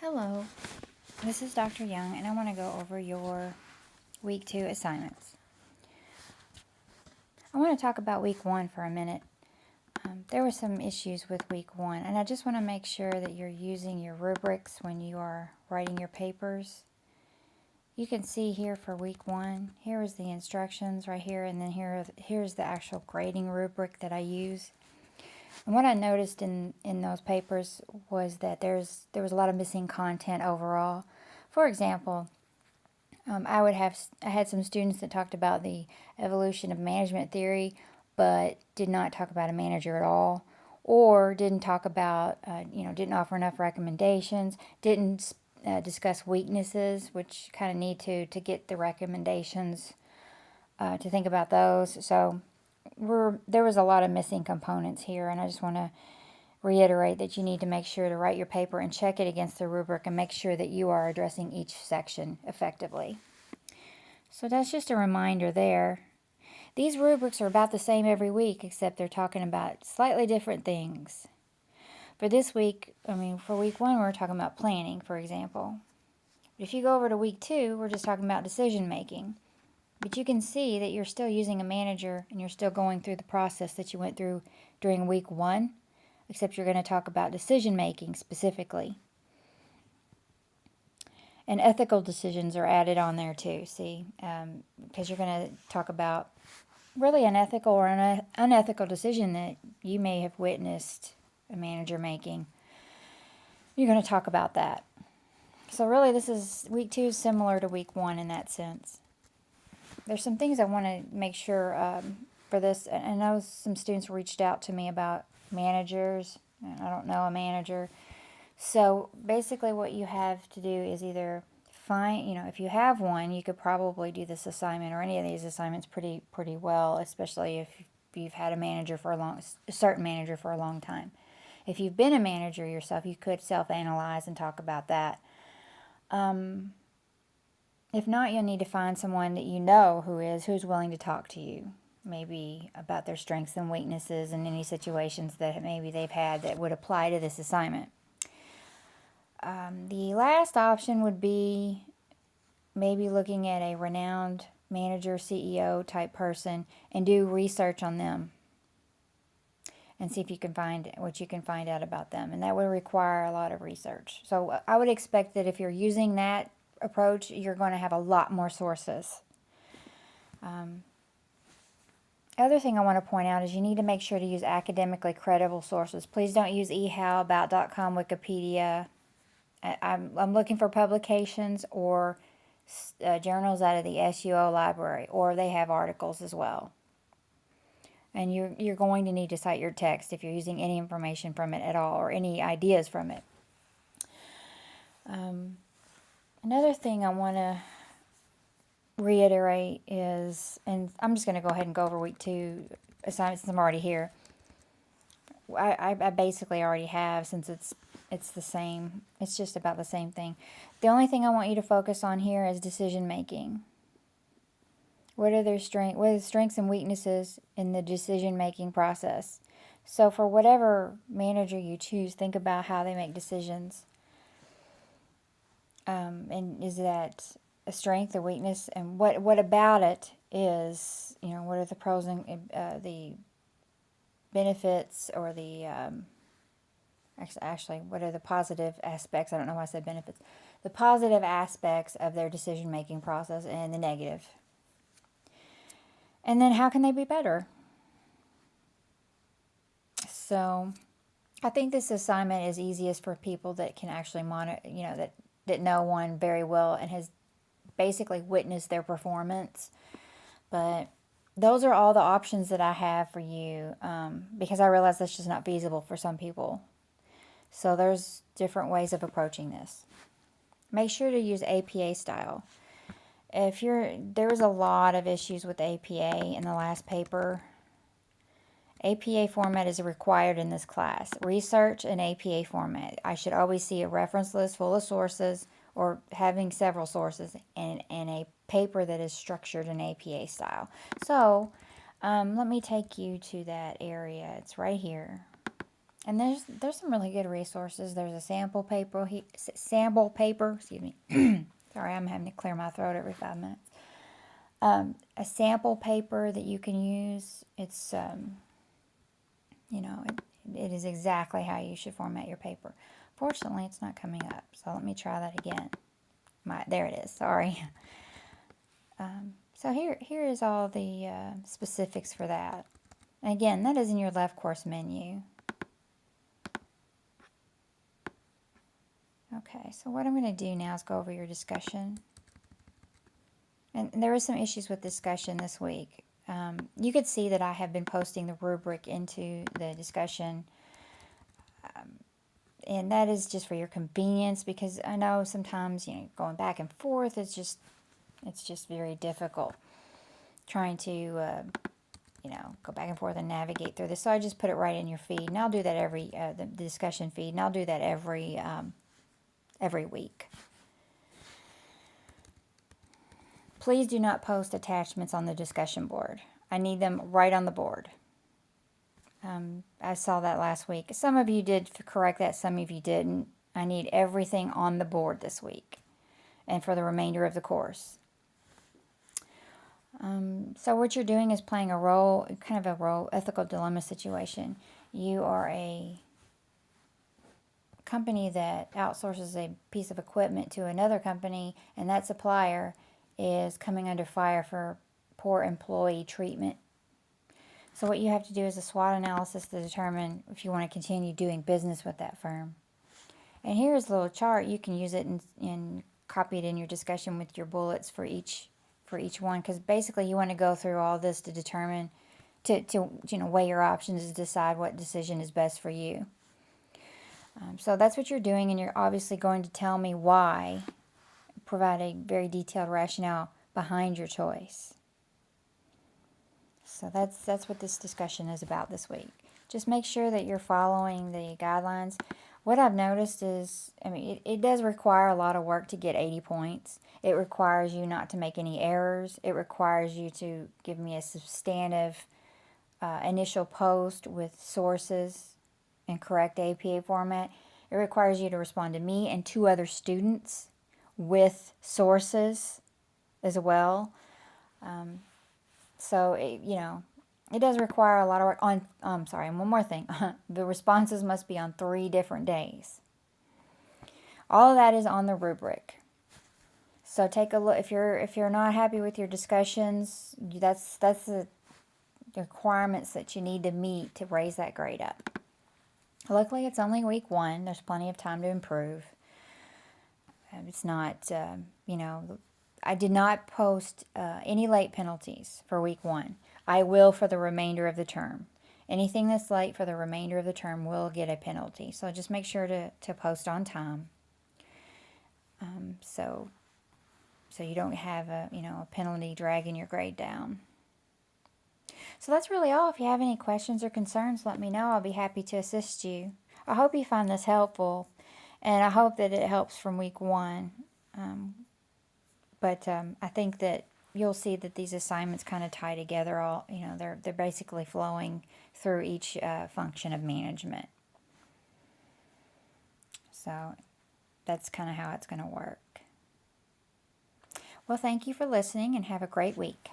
Hello, this is Dr. Young, and I want to go over your Week 2 assignments. I want to talk about Week 1 for a minute. There were some issues with Week 1, and I just want to make sure that you're using your rubrics when you are writing your papers. You can see here for Week 1, here is the instructions right here, and then here's the actual grading rubric that I use. And what I noticed in those papers was that there was a lot of missing content overall. For example, I had some students that talked about the evolution of management theory, but did not talk about a manager at all, or didn't talk about, didn't offer enough recommendations, didn't discuss weaknesses, which kind of need to get the recommendations, to think about those. So there was a lot of missing components here, and I just want to reiterate that you need to make sure to write your paper and check it against the rubric and make sure that you are addressing each section effectively. So that's just a reminder there. These rubrics are about the same every week, except they're talking about slightly different things. For this week, for Week 1, we're talking about planning, for example. But if you go over to Week 2, we're just talking about decision making. But you can see that you're still using a manager and you're still going through the process that you went through during Week 1, except you're going to talk about decision making specifically. And ethical decisions are added on there too, see, because you're going to talk about really an ethical or an unethical decision that you may have witnessed a manager making. You're going to talk about that. So really Week 2 is similar to Week 1 in that sense. There's some things I want to make sure for this. I know some students reached out to me about managers. I don't know a manager. So basically what you have to do is either find, if you have one, you could probably do this assignment or any of these assignments pretty well, especially if you've had a certain manager for a long time. If you've been a manager yourself, you could self-analyze and talk about that. If not, you'll need to find someone that you know who's willing to talk to you, maybe about their strengths and weaknesses in any situations that maybe they've had that would apply to this assignment. The last option would be maybe looking at a renowned manager, CEO type person and do research on them and see if you can find what you can find out about them. And that would require a lot of research. So I would expect that if you're using that approach, you're going to have a lot more sources. Other thing I want to point out is you need to make sure to use academically credible sources. Please don't use ehowAbout.com, Wikipedia. I'm looking for publications or journals out of the SUO library, or they have articles as well. And you're going to need to cite your text if you're using any information from it at all or any ideas from it. Another thing I want to reiterate is, and I'm just going to go ahead and go over Week 2 assignments since I'm already here. I basically already have, since it's the same. It's just about the same thing. The only thing I want you to focus on here is decision making. What are the strengths and weaknesses in the decision making process? So for whatever manager you choose, think about how they make decisions. And is that a strength or weakness? And what about it is, what are the pros and the benefits, or the actually, what are the positive aspects? I don't know why I said benefits. The positive aspects of their decision-making process and the negative. And then how can they be better? So I think this assignment is easiest for people that can actually monitor, that know one very well and has basically witnessed their performance. But those are all the options that I have for you, because I realize that's just not feasible for some people. So there's different ways of approaching this. Make sure to use APA style. There was a lot of issues with APA in the last paper. APA format is required in this class. Research and APA format. I should always see a reference list full of sources, or having several sources, and a paper that is structured in APA style. So let me take you to that area. It's right here. And there's some really good resources. There's a sample paper, excuse me. Sorry, I'm having to clear my throat every 5 minutes. A sample paper that you can use. It's, it is exactly how you should format your paper. Fortunately, it's not coming up, so let me try that again. There it is, sorry. So here is all the specifics for that. And again, that is in your left course menu. Okay, so what I'm going to do now is go over your discussion. And there were some issues with discussion this week. You could see that I have been posting the rubric into the discussion. And that is just for your convenience, because I know sometimes, going back and forth, it's just very difficult trying to, go back and forth and navigate through this. So I just put it right in your feed, and I'll do that every, the discussion feed, and I'll do that every week. Please do not post attachments on the discussion board. I need them right on the board. I saw that last week. Some of you did correct that, some of you didn't. I need everything on the board this week and for the remainder of the course. So what you're doing is playing a role, kind of a role, ethical dilemma situation. You are a company that outsources a piece of equipment to another company, and that supplier is coming under fire for poor employee treatment. So what you have to do is a SWOT analysis to determine if you want to continue doing business with that firm. And here's a little chart. You can use it and copy it in your discussion with your bullets for each one, because basically you want to go through all this to determine, to weigh your options to decide what decision is best for you. So that's what you're doing, and you're obviously going to tell me why, provide a very detailed rationale behind your choice. So that's what this discussion is about this week. Just make sure that you're following the guidelines. What I've noticed is, it does require a lot of work to get 80 points. It requires you not to make any errors. It requires you to give me a substantive initial post with sources and correct APA format. It requires you to respond to me and 2 other students with sources as well. So, it does require a lot of work. And one more thing. The responses must be on 3 different days. All of that is on the rubric. So take a look. If you're not happy with your discussions, that's the requirements that you need to meet to raise that grade up. Luckily, it's only week 1. There's plenty of time to improve. It's not, I did not post any late penalties for week 1. I will for the remainder of the term. Anything that's late for the remainder of the term will get a penalty. So just make sure to post on time. So you don't have a penalty dragging your grade down. So that's really all. If you have any questions or concerns, let me know. I'll be happy to assist you. I hope you find this helpful, and I hope that it helps from week 1. But I think that you'll see that these assignments kind of tie together. All they're basically flowing through each function of management. So that's kind of how it's going to work. Well, thank you for listening, and have a great week.